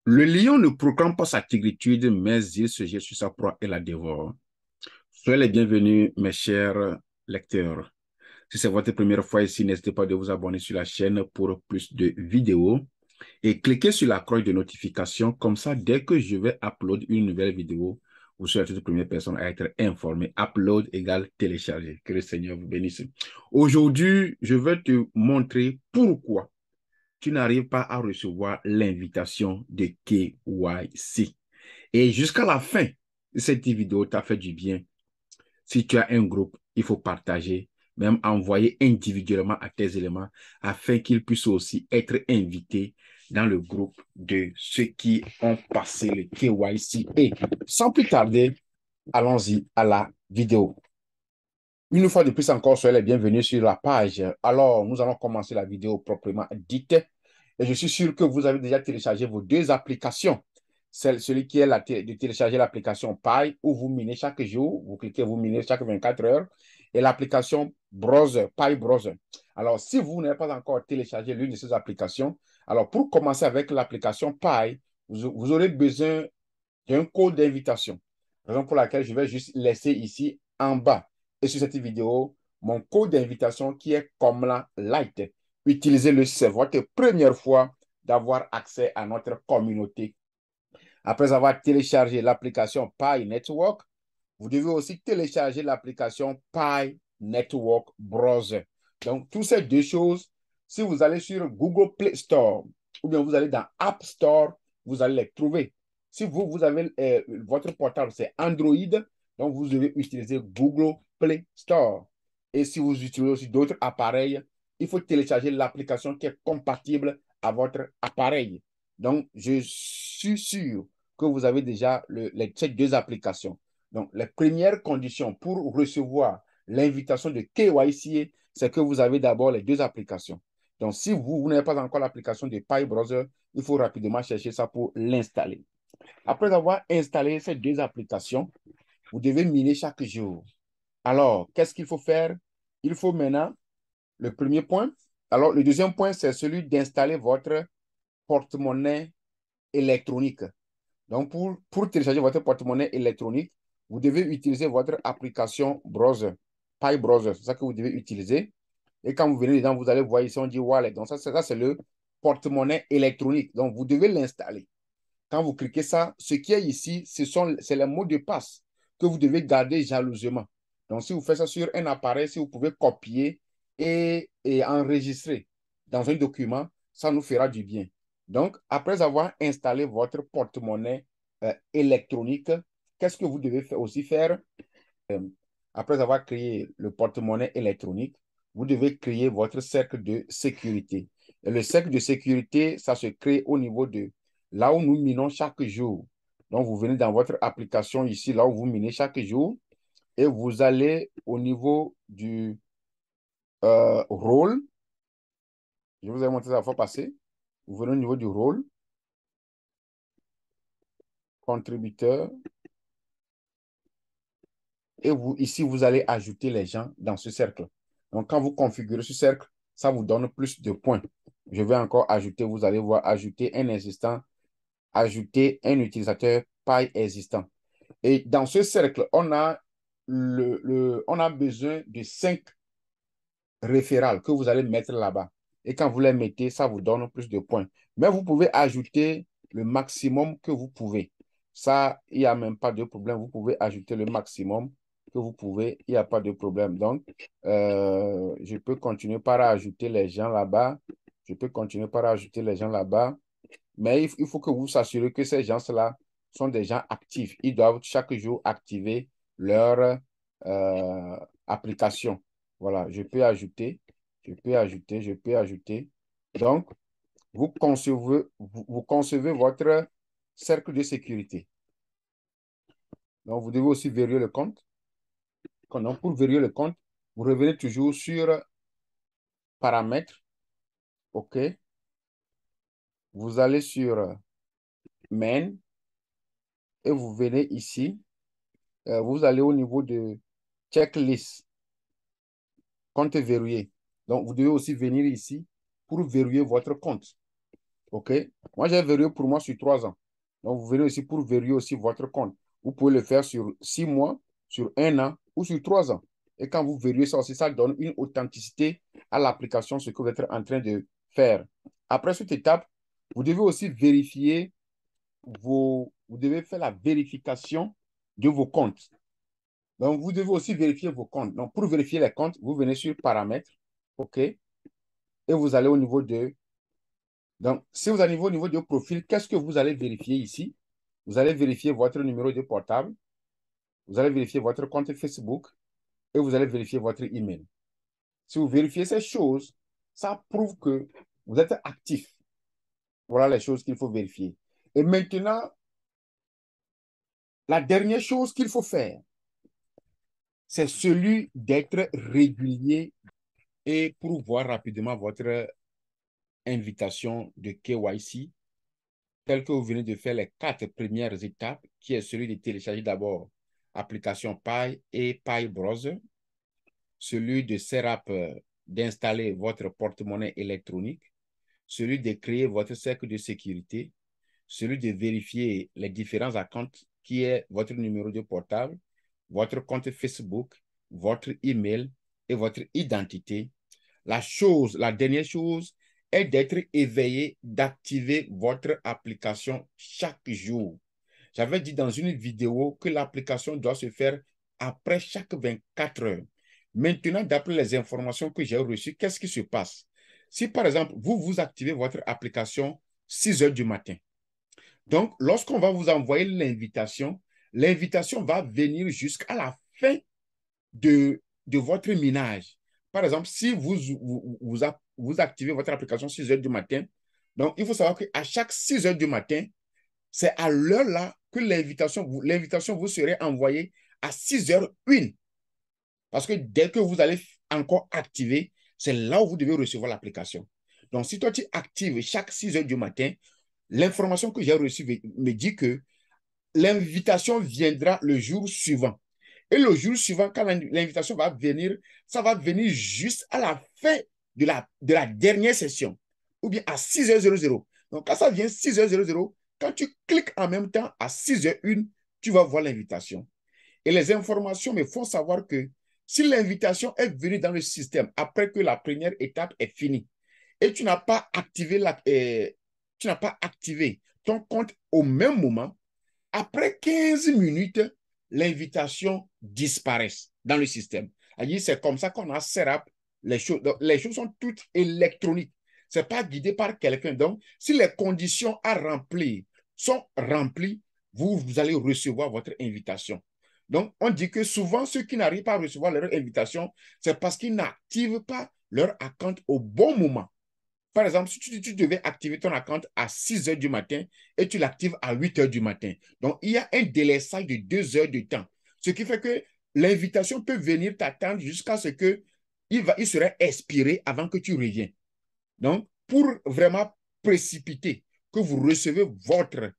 Le lion ne proclame pas sa tigritude, mais il se jette sur sa proie et la dévore. Soyez les bienvenus, mes chers lecteurs. Si c'est votre première fois ici, n'hésitez pas de vous abonner sur la chaîne pour plus de vidéos et cliquez sur la cloche de notification. Comme ça, dès que je vais upload une nouvelle vidéo, vous serez la toute première personne à être informée. Upload égale télécharger. Que le Seigneur vous bénisse. Aujourd'hui, je vais te montrer pourquoi tu n'arrives pas à recevoir l'invitation de KYC. Et jusqu'à la fin de cette vidéo, tu as fait du bien. Si tu as un groupe, il faut partager, même envoyer individuellement à tes éléments afin qu'ils puissent aussi être invités dans le groupe de ceux qui ont passé le KYC. Et sans plus tarder, allons-y à la vidéo. Une fois de plus encore, soyez les bienvenus sur la page. Alors, nous allons commencer la vidéo proprement dite. Et je suis sûr que vous avez déjà téléchargé vos deux applications. Celui qui est de télécharger l'application Pi, où vous minez chaque jour. Vous cliquez, vous minez chaque 24 heures. Et l'application Browser, Pi Browser. Alors, si vous n'avez pas encore téléchargé l'une de ces applications, alors pour commencer avec l'application Pi, vous aurez besoin d'un code d'invitation. Raison pour laquelle je vais juste laisser ici en bas et sur cette vidéo mon code d'invitation qui est comme la Light. Utilisez-le si c'est votre première fois d'avoir accès à notre communauté. Après avoir téléchargé l'application Pi Network, vous devez aussi télécharger l'application Pi Network Browser. Donc, toutes ces deux choses, si vous allez sur Google Play Store ou bien vous allez dans App Store, vous allez les trouver. Si vous avez votre portable, c'est Android, donc vous devez utiliser Google Play Store. Et si vous utilisez aussi d'autres appareils, il faut télécharger l'application qui est compatible à votre appareil. Donc, je suis sûr que vous avez déjà ces deux applications. Donc, les premières conditions pour recevoir l'invitation de KYC, c'est que vous avez d'abord les deux applications. Donc, si vous n'avez pas encore l'application de Pi Browser, il faut rapidement chercher ça pour l'installer. Après avoir installé ces deux applications, vous devez miner chaque jour. Alors, qu'est-ce qu'il faut faire? Il faut maintenant, le premier point, alors le deuxième point, c'est celui d'installer votre porte-monnaie électronique. Donc, pour télécharger votre porte-monnaie électronique, vous devez utiliser votre application browser, Pi Browser. C'est ça que vous devez utiliser. Et quand vous venez dedans, vous allez voir ici, on dit Wallet. Donc, ça c'est le porte-monnaie électronique. Donc, vous devez l'installer. Quand vous cliquez ça, ce qui est ici, c'est les mots de passe que vous devez garder jalousement. Donc, si vous faites ça sur un appareil, si vous pouvez copier et enregistrer dans un document, ça nous fera du bien. Donc, après avoir installé votre porte-monnaie électronique, qu'est-ce que vous devez aussi faire? Euh, Après avoir créé le porte-monnaie électronique, vous devez créer votre cercle de sécurité. Et le cercle de sécurité, ça se crée au niveau de là où nous minons chaque jour. Donc, vous venez dans votre application ici, là où vous minez chaque jour, et vous allez au niveau du rôle. Je vous ai montré ça la fois passée. Vous venez au niveau du rôle, contributeur, et ici, vous allez ajouter les gens dans ce cercle. Donc, quand vous configurez ce cercle, ça vous donne plus de points. Je vais encore ajouter, vous allez voir, ajouter un existant, ajouter un utilisateur pas existant. Et dans ce cercle, on a besoin de 5 référals que vous allez mettre là-bas. Et quand vous les mettez, ça vous donne plus de points. Mais vous pouvez ajouter le maximum que vous pouvez. Ça, il n'y a même pas de problème. Vous pouvez ajouter le maximum que vous pouvez. Il n'y a pas de problème. Donc, je peux continuer par ajouter les gens là-bas. Je peux continuer par ajouter les gens là-bas. Mais il faut que vous vous assurez que ces gens-là sont des gens actifs. Ils doivent chaque jour activer leur application. Voilà, je peux ajouter, je peux ajouter, je peux ajouter. Donc, vous concevez votre cercle de sécurité. Donc, vous devez aussi vérifier le compte. Donc, pour vérifier le compte, vous revenez toujours sur paramètres. OK. Vous allez sur main et vous venez ici. Vous allez au niveau de checklist, compte verrouillé. Donc, vous devez aussi venir ici pour verrouiller votre compte. OK? Moi, j'ai verrouillé pour moi sur 3 ans. Donc, vous venez ici pour verrouiller aussi votre compte. Vous pouvez le faire sur 6 mois, sur 1 an ou sur 3 ans. Et quand vous verrouillez ça aussi, ça donne une authenticité à l'application, ce que vous êtes en train de faire. Après cette étape, vous devez aussi vérifier vous devez faire la vérification de vos comptes. Donc, vous devez aussi vérifier vos comptes. Donc, pour vérifier les comptes, vous venez sur Paramètres, OK? Et vous allez au niveau de... Donc, si vous allez au niveau de profil, qu'est-ce que vous allez vérifier ici? Vous allez vérifier votre numéro de portable, vous allez vérifier votre compte Facebook et vous allez vérifier votre email. Si vous vérifiez ces choses, ça prouve que vous êtes actif. Voilà les choses qu'il faut vérifier. Et maintenant, la dernière chose qu'il faut faire, c'est celui d'être régulier et pour voir rapidement votre invitation de KYC, telle que vous venez de faire les 4 premières étapes, qui est celui de télécharger d'abord l'application Pi et Pi Browser, celui de Serap d'installer votre porte-monnaie électronique, celui de créer votre cercle de sécurité, celui de vérifier les différents accounts qui est votre numéro de portable, votre compte Facebook, votre email et votre identité. La dernière chose est d'être éveillé, d'activer votre application chaque jour. J'avais dit dans une vidéo que l'application doit se faire après chaque 24 heures. Maintenant, d'après les informations que j'ai reçues, qu'est-ce qui se passe? Si par exemple, vous activez votre application 6 heures du matin, donc lorsqu'on va vous envoyer l'invitation va venir jusqu'à la fin de votre minage. Par exemple, si vous activez votre application 6 heures du matin, donc il faut savoir qu'à chaque 6 heures du matin, c'est à l'heure là que l'invitation vous serait envoyée à 6h01. Parce que dès que vous allez encore activer, c'est là où vous devez recevoir l'application. Donc, si toi, tu actives chaque 6 heures du matin, l'information que j'ai reçue me dit que l'invitation viendra le jour suivant. Et le jour suivant, quand l'invitation va venir, ça va venir juste à la fin de la dernière session, ou bien à 6h00. Donc, quand ça vient 6h00, quand tu cliques en même temps à 6h01, tu vas voir l'invitation. Et les informations me font savoir que si l'invitation est venue dans le système après que la première étape est finie et tu n'as pas activé ton compte au même moment, après 15 minutes, l'invitation disparaît dans le système. C'est comme ça qu'on a Serap. Les choses sont toutes électroniques. Ce n'est pas guidé par quelqu'un. Donc, si les conditions à remplir sont remplies, vous allez recevoir votre invitation. Donc, on dit que souvent, ceux qui n'arrivent pas à recevoir leur invitation, c'est parce qu'ils n'activent pas leur compte au bon moment. Par exemple, si tu devais activer ton compte à 6 heures du matin et tu l'actives à 8 heures du matin. Donc, il y a un délaissage de 2 heures de temps. Ce qui fait que l'invitation peut venir t'attendre jusqu'à ce qu'il serait expiré avant que tu reviennes. Donc, pour vraiment précipiter que vous recevez votre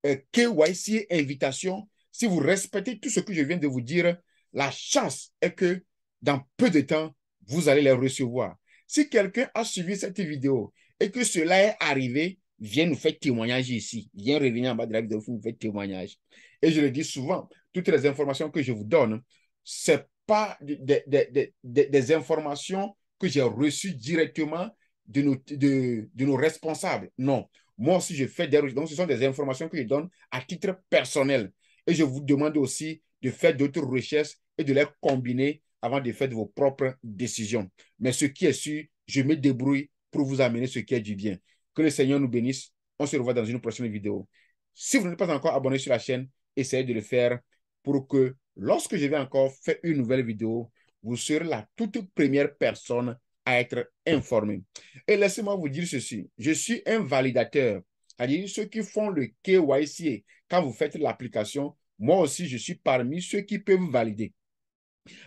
KYC invitation, si vous respectez tout ce que je viens de vous dire, la chance est que dans peu de temps, vous allez les recevoir. Si quelqu'un a suivi cette vidéo et que cela est arrivé, viens nous faire témoignage ici. Viens revenir en bas de la vidéo, nous faire témoignage. Et je le dis souvent, toutes les informations que je vous donne, ce n'est pas des informations que j'ai reçues directement de nos responsables. Non. Moi aussi, je fais des recherches. Donc, ce sont des informations que je donne à titre personnel. Et je vous demande aussi de faire d'autres recherches et de les combiner avant de faire de vos propres décisions. Mais ce qui est sûr, je me débrouille pour vous amener ce qui est du bien. Que le Seigneur nous bénisse. On se revoit dans une prochaine vidéo. Si vous n'êtes pas encore abonné sur la chaîne, essayez de le faire pour que lorsque je vais encore faire une nouvelle vidéo, vous serez la toute première personne à être informé. Et laissez-moi vous dire ceci, je suis un validateur, c'est-à-dire ceux qui font le KYC, quand vous faites l'application, moi aussi je suis parmi ceux qui peuvent valider.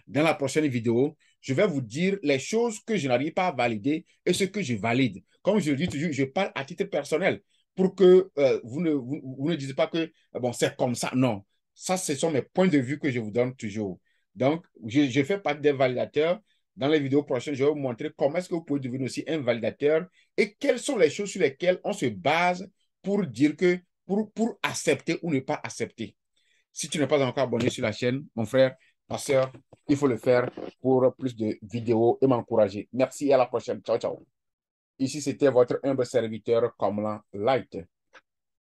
Dans la prochaine vidéo, je vais vous dire les choses que je n'arrive pas à valider et ce que je valide. Comme je le dis toujours, je parle à titre personnel pour que vous ne disiez pas que bon, c'est comme ça. Non, ça, ce sont mes points de vue que je vous donne toujours. Donc, je fais partie des validateurs. dans les vidéos prochaines, je vais vous montrer comment est-ce que vous pouvez devenir aussi un validateur et quelles sont les choses sur lesquelles on se base pour dire que, pour accepter ou ne pas accepter. Si tu n'es pas encore abonné sur la chaîne, mon frère, ma soeur, il faut le faire pour plus de vidéos et m'encourager. Merci et à la prochaine. Ciao, ciao. Ici, c'était votre humble serviteur Kamlan Light.